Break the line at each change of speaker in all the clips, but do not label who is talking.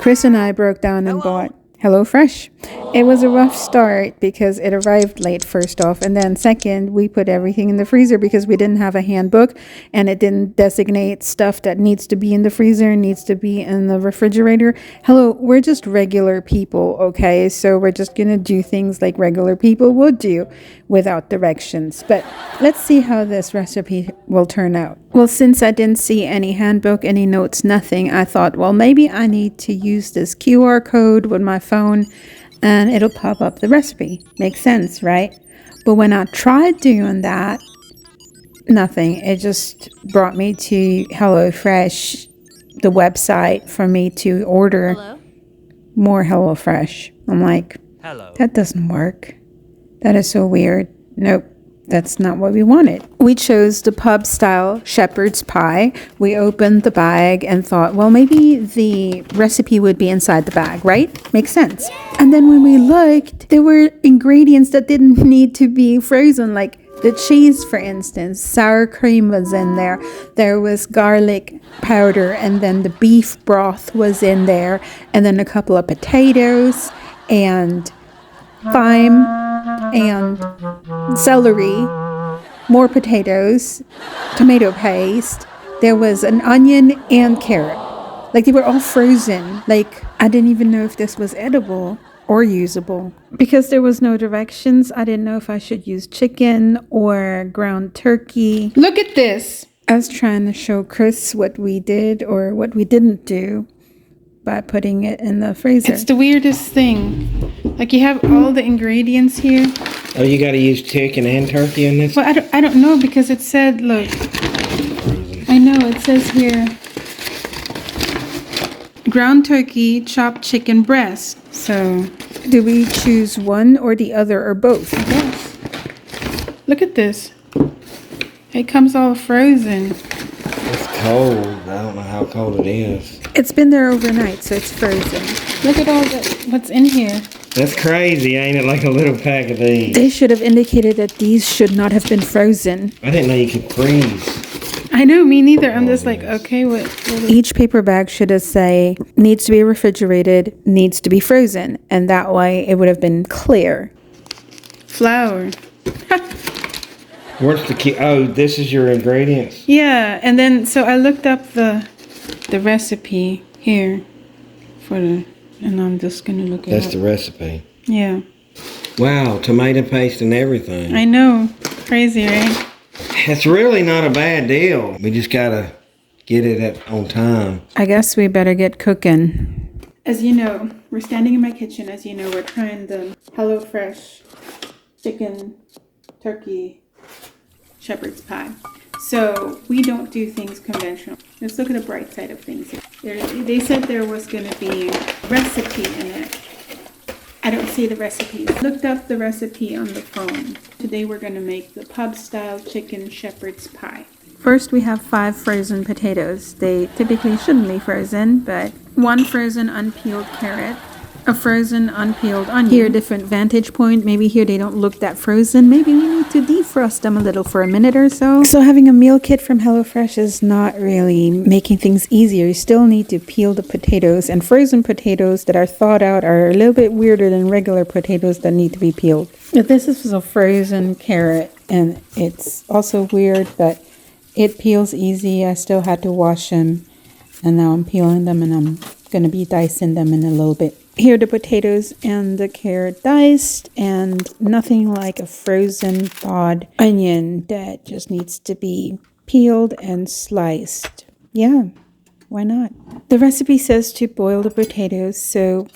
Chris and I broke down and bought HelloFresh. It was a rough start because it arrived late, first off, and then second, we put everything in the freezer because we didn't have a handbook and it didn't designate stuff that needs to be in the freezer, needs to be in the refrigerator. Hello, we're just regular people, okay? So we're just gonna do things like regular people would do without directions. But let's see how this recipe will turn out. Well, since I didn't see any handbook, any notes, nothing, I thought, well, maybe I need to use this QR code with my phone and it'll pop up the recipe. Makes sense, right? But when I tried doing that, nothing. It just brought me to HelloFresh, the website, for me to order more HelloFresh. I'm like, that doesn't work. That is so weird. Nope. That's not what we wanted. We chose the pub style shepherd's pie. We opened the bag and thought, well, maybe the recipe would be inside the bag, right? Makes sense. And then when we looked, there were ingredients that didn't need to be frozen, like the cheese, for instance. Sour cream was in there. There was garlic powder, and then the beef broth was in there, and then a couple of potatoes and thyme and celery, more potatoes, tomato paste. There was an onion and carrot. Like, they were all frozen. Like, I didn't even know if this was edible or usable. Because there was no directions, I didn't know if I should use chicken or ground turkey. Look at this! I was trying to show Chris what we did or what we didn't do by putting it in the freezer. It's the weirdest thing. Like, you have all the ingredients here.
Oh, you got to use chicken and turkey in this?
Well, I don't know, because it said, look. I know, it says here, ground turkey, chopped chicken breast. So, do we choose one or the other or both? I guess. Look at this. It comes all frozen.
It's cold. I don't know how cold it is.
It's been there overnight, so it's frozen. Look at all what's in here.
That's crazy, ain't it? Like a little pack of these.
They should have indicated that these should not have been frozen.
I didn't know you could freeze.
I know, me neither. I'm just like, okay, what each paper bag should have say, needs to be refrigerated, needs to be frozen. And that way it would have been clear. Flour.
Where's the key? Oh, this is your ingredients?
Yeah, and then, so I looked up the recipe here for the, and I'm just going to look it up.
That's the recipe?
Yeah.
Wow, tomato paste and everything.
I know. Crazy, right?
It's really not a bad deal. We just got to get it on time.
I guess we better get cooking. As you know, we're standing in my kitchen. As you know, we're trying the HelloFresh chicken, turkey, shepherd's pie. So we don't do things conventional. Let's look at the bright side of things. They said there was going to be a recipe in it. I don't see the recipe. Looked up the recipe on the phone. Today we're going to make the pub style chicken shepherd's pie. First, we have 5 frozen potatoes. They typically shouldn't be frozen, but 1 frozen unpeeled carrot, a frozen unpeeled onion. Here, different vantage point. Maybe here they don't look that frozen. Maybe we need to defrost them a little for a minute or so. So having a meal kit from HelloFresh is not really making things easier. You still need to peel the potatoes, and frozen potatoes that are thawed out are a little bit weirder than regular potatoes that need to be peeled. But this is a frozen carrot, and it's also weird, but it peels easy. I still had to wash them, and now I'm peeling them, and I'm going to be dicing them in a little bit. Here are the potatoes and the carrot diced, and nothing like a frozen thawed onion that just needs to be peeled and sliced. Yeah, why not? The recipe says to boil the potatoes, so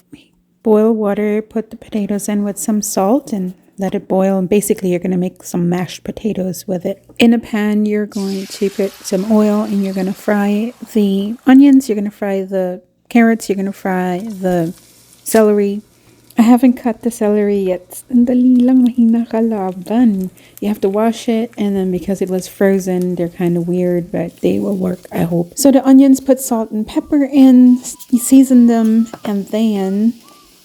boil water, put the potatoes in with some salt and let it boil, and basically you're going to make some mashed potatoes with it. In a pan, you're going to put some oil and you're going to fry the onions, you're going to fry the carrots, you're going to fry the celery. I haven't cut the celery yet. Sandali lang, mahina kalaban. You have to wash it, and then because it was frozen, they're kind of weird, but they will work, I hope. So the onions, put salt and pepper in, season them, and then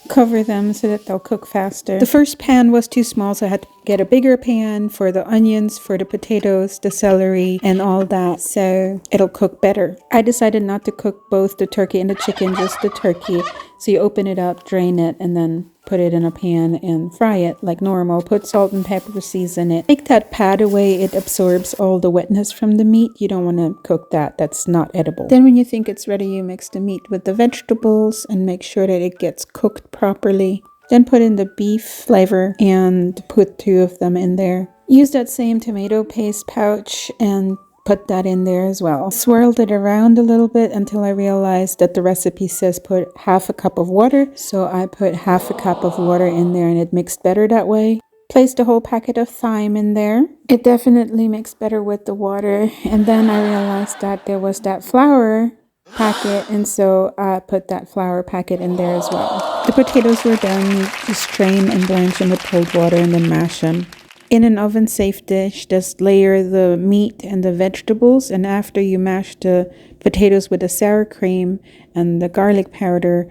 cover them so that they'll cook faster. The first pan was too small, so I had to get a bigger pan for the onions, for the potatoes, the celery, and all that, so it'll cook better. I decided not to cook both the turkey and the chicken, just the turkey. So you open it up, drain it, and then put it in a pan and fry it like normal. Put salt and pepper, season it. Take that pad away, it absorbs all the wetness from the meat. You don't want to cook that, that's not edible. Then when you think it's ready, you mix the meat with the vegetables and make sure that it gets cooked properly. Then put in the beef flavor and put 2 of them in there. Use that same tomato paste pouch and put that in there as well. Swirled it around a little bit until I realized that the recipe says put half a cup of water. So I put half a cup of water in there and it mixed better that way. Placed a whole packet of thyme in there. It definitely mixed better with the water. And then I realized that there was that flour packet, and so I put that flour packet in there as well. The potatoes were done. You just strain and blanch them with cold water and then mash them. In an oven safe dish, just layer the meat and the vegetables, and after you mash the potatoes with the sour cream and the garlic powder,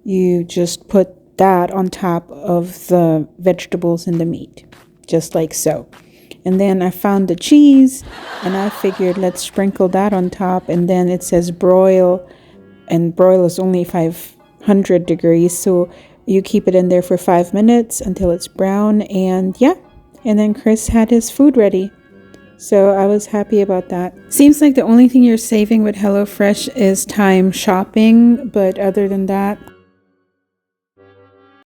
you just put that on top of the vegetables and the meat, just like so. And then I found the cheese and I figured let's sprinkle that on top, and then it says broil, and broil is only 500 degrees, so you keep it in there for 5 minutes until it's brown. And yeah, and then Chris had his food ready. So I was happy about that. Seems like the only thing you're saving with HelloFresh is time shopping, but other than that,